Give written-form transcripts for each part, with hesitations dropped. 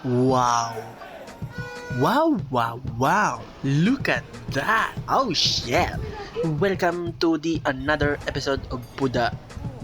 Wow. Wow, wow, wow. Look at that. Oh shit. Welcome to the another episode of Puda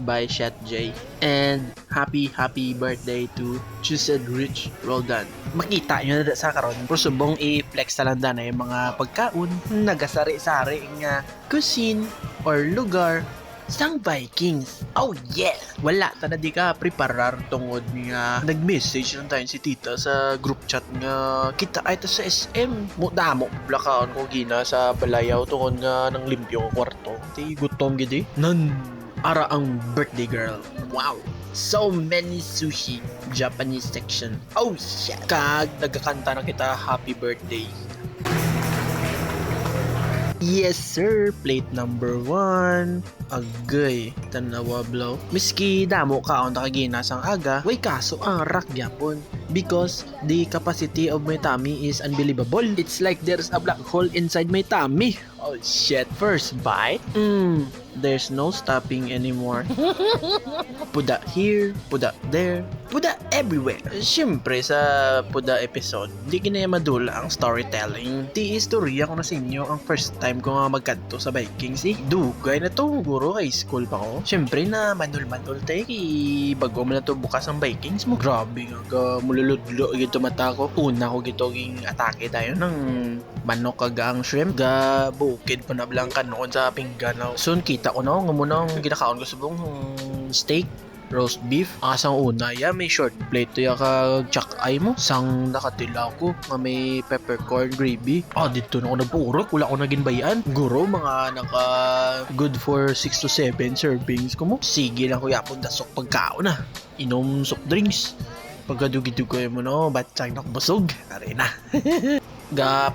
by Shat J. And happy birthday to Chised Rich Roldan. Makita nyo na sa karon, pero subong i-flex na lang na yung mga pagkaon nagasari-sari nga cuisine or lugar sang Vikings. Oh yeah! Wala ta na di ka preparar tungod nga nag-message lang tayo si tita sa group chat nga kita ay ta sa SM. Damo blakaon ko gina sa balayaw tungod nga nang limpyo ko kwarto. Ti gutom gidi. Ara ang birthday girl. Wow! So many sushi Japanese section. Oh shit! Kag nagkakanta na kita happy birthday. Yes sir, plate number 1. Agay, tanawa blow. Miski damo kaon nakagina sang aga, way kaso ang rak gyapon. Because the capacity of my tummy is unbelievable. It's like there's a black hole inside my tummy. Oh shit, first bite. There's no stopping anymore. Puda here, puda there, puda everywhere. Siyempre sa puda episode, di kinaya madula ang storytelling. Di istorya ko na sa inyo ang first time ko nga magkanto sa Vikings. Dugay na to, guro high school pa ko. Siyempre na manul-manul tayo bago mo na to bukas ang Vikings mo. Grabe nga, mululudlo gito mata ko. Una ko gito ging atake tayo ng manok kagang shrimp. Ga bukid pa na blang kanon sa pinggan. Soon kita ko na nga muna ang ginakaon ko sa buong steak, roast beef. Asang una ya may short plate to ya ka chak ay mo. Sang nakatila ko nga may peppercorn gravy. Dito na ako nagpurok. Wala ko naging bayan. Guro mga naka good for 6 to 7 servings ko mo. Sige lang ko yapon dasok pagkaon na. Inom soft drinks. Pagkadugi-dugoy mo no, batsang nakabusog. Ari na.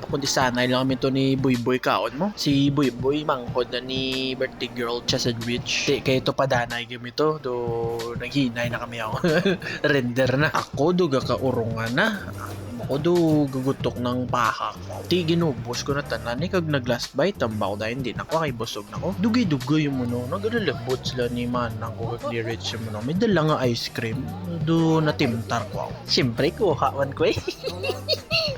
Kundi sanay lang kami to ni Boy kaon mo. Si Boy mangkod na ni birthday girl Chesed Rich. Kaya ito padanay kami to. Do naghinay na kami ako. Render na. Ako do gakaurungan na. Ako do gugutok ng pahak. Ti ginubos ko na tanan kag nag-last bite tambaw dahil hindi na ako kay busog na ko. Dugay-dugay yung muno. Naglalabot sila ni Manang ko kag ni Rich yung muno. May dala nga ice cream. Do natimtar ko. Siyempre kuhaan ko eh.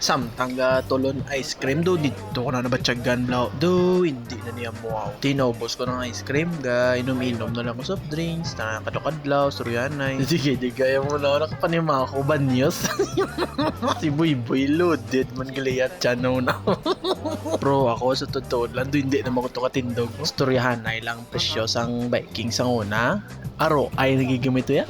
Samtang tulon ice cream do dito ko na nabatsagan blaw. Do hindi na niya mo. Tinobos ko ng ice cream. Ga inom-inom na lang ko soft drinks. Nakadukadlaw, suryanay. Sige, digaya mo na. Nakapanima ako banyos. Si Boy loaded man galiyat dyan na. Pro ako sa totoo lang. Do hindi naman ko ito katindog. Storyahanay lang presyo sang Vikings ang una. Aro ay nagigamit ito yan.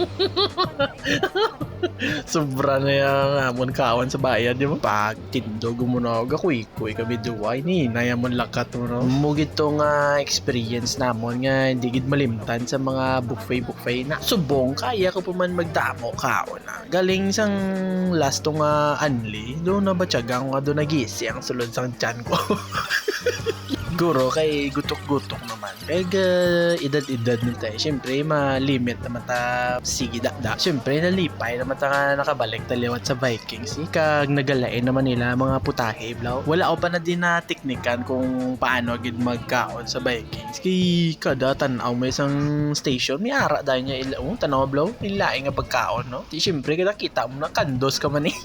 Sobra na yung amon kawan sa bayan, di ba? Pag tindog mo na, gakuy-kuy kami duway ni, nayamon lakat mo no. Mugit tong experience namon nga, hindi gid malimtan sa mga buffet na. Subong, kaya ko pa man magdamo kawan na. Galing sang last tong anli, doon na batyagang nga doon nagisi ang sulod sang tiyan ko. Guro kay gutok-gutok naman. Kaya edad-edad na tayo. Siyempre, ma-limit naman ta sige da. Siyempre, nalipay naman ta nakabalik taliwat sa Vikings. Kag nagalain naman nila mga putahe, blaw. Wala ko pa na din na teknikan kung paano agad magkaon sa Vikings. Kay kada tanaw may isang station, may ara dahil niya ilaw. Tanaw, blaw. Ilaing nga pagkaon, no? Di siyempre, kita mo na kandos ka man eh.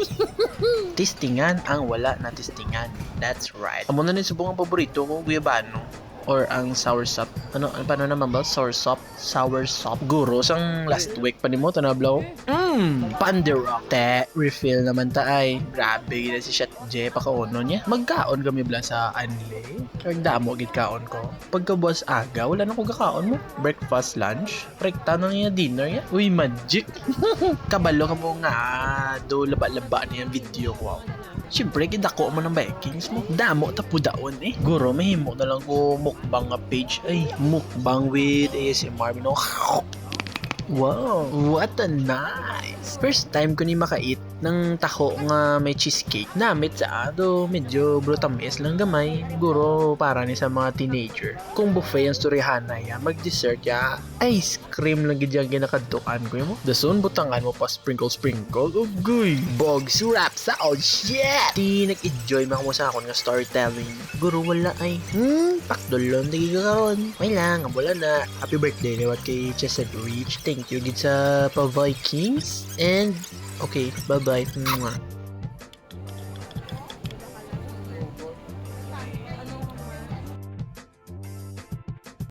Tistingan ang wala na tistingan. That's right. Amo na rin subong ang paborito ko, guyabano. Or ang soursop. Paano naman ba? Soursop? Guro, sang last week pa ni mo, tanablaw. Panderok. Te, refill naman ta ay. Grabe, gina si Shat J, pakauno niya. Magkaon kami bla sa anli. Nagdamo gid kaon ko. Pagkabuas aga, wala na ko gakaon mo. Breakfast, lunch. Rekta na niya dinner ya. Uy, magic. Kabalo ka mo nga. Do laba-laba niya video ko. Siyempre, kidako mo ng Vikings mo. Damo tapo daon eh. Guro, mahimo na lang ko mukbang nga page. Ay, mukbang with ASMR. No? Wow, what a nice! First time ko ni makait ng taho nga may cheesecake. Namit sa ado, medyo brutamis lang gamay. Siguro para ni sa mga teenager. Kung buffet ang storyahanay, mag-dessert ya, ice cream lang gid yung ginakadukan ko mo. Dason, butangan mo pa sprinkle. Ugoy! Bog syrup sa all shit! Di nag-enjoy mo sa akon nga storytelling. Guro wala ay, pakdolon, di karon. May lang, wala na. Happy birthday liwat kay Chesed Rich. Thank you gid sa pa Vikings. And okay, bye-bye.